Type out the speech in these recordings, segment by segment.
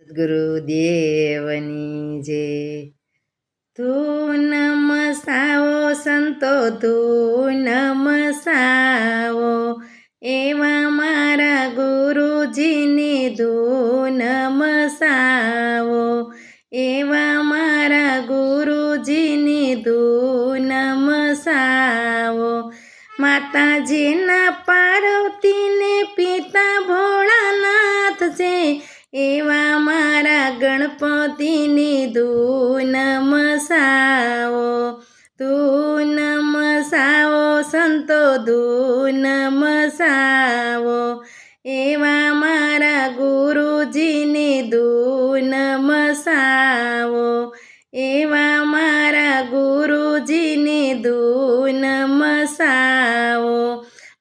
સદગુરુદેવની જય. ધૂન મસાવો સંતો, ધૂન મસાવો, એવા મારા ગુરુજીની ધૂન મસાવો, એવા મારા ગુરુજીની ધૂન મસાવો. માતાજીના પાર્વતીને પિતા ભોળાનાથ છે, એવા મારા ગણપતિની ધૂન મસાવો. ધૂન મસાવો સંતો, ધૂન મસાવો, એવા મારા ગુરુજીની ધૂન મસાવો, એવા મારા ગુરુજીની ધૂન મસાવો.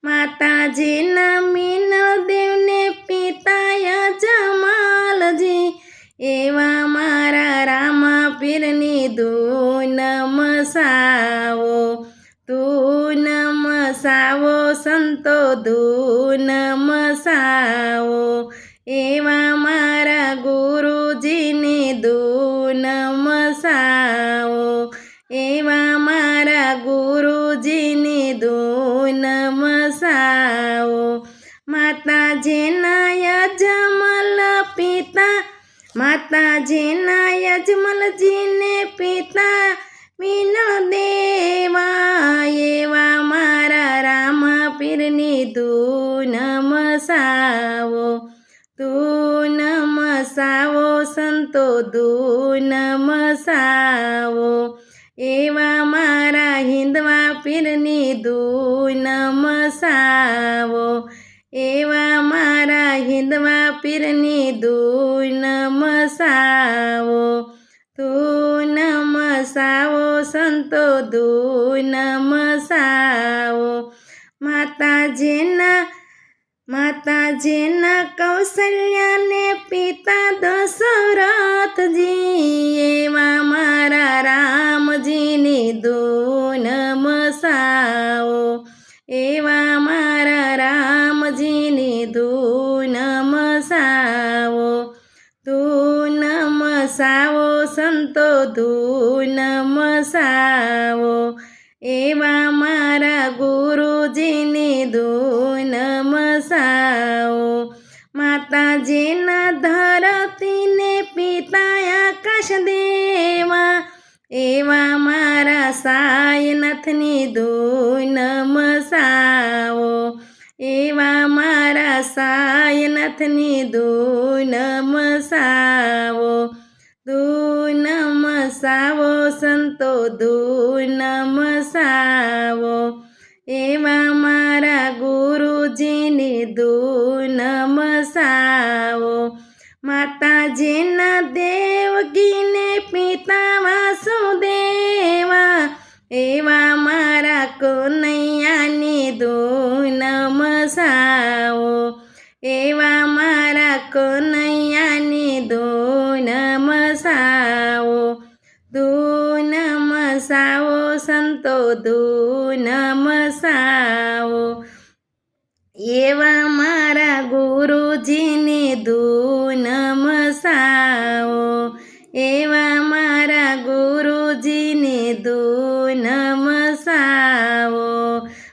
માતાજીના મીનળદેવને પિતા યજમાલજી, એવા મારા રામાપીરની ધૂન મસાવો. ધૂન મસાવો સંતો, ધૂન મસાવો, એવા મારા ગુરુજીની ધૂન મસાવો, એવા મારા ગુરુજીની ધૂન મસાવો. માતાજીના યજમલ પિતા, માતાજીના યજમલજીને પિતા મીનળદેવા, એવા મારા રામાપીરની ધૂન મસાવો. ધૂન મસાવો સંતો, ધૂન મસાવો, એવા મારા હિંદવા પીરની ધૂન મસાવો, એવા મારા હિંદવા પીરની ધૂન મસાવો. ધૂન મસાવો સંતો, ધૂન મસાવો. માતાજીના કૌશલ્યાને પિતા દશરથજી, એવા મારા રામજીની ધૂન મસાવો, એવા મારા રામજીની ધૂન મસાવો. ધૂન મસાવો સંતો, ધૂન મસાવો, એવા મારા ગુરુજીની ધૂન મસાવો. માતાજીના ધરતીને પિતા આકાશ દેવા, એવા મારા સાયનાથની ધૂન મસાવો, એવા મારા સાયનાથની ધૂન મસાવો. ધૂન મસાવો સંતો, ધૂન મસાવો, એવા મારા ગુરુજીની ધૂન મસાવો. માતાજીના દેવકીને પિતા વાસુદેવા, એવા મારા કનૈયાની ધૂન મસાવો, એવા મારા કનૈયાની ધૂન મસાવો. ધૂન મસાવો સંતો, ધૂન મસાવો, એવા મારા ગુરુજીની ધૂન મસાવો, એવા મારા ગુરુજીની ધૂન મસાવો.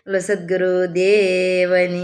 બોલો સદગુરુદેવની.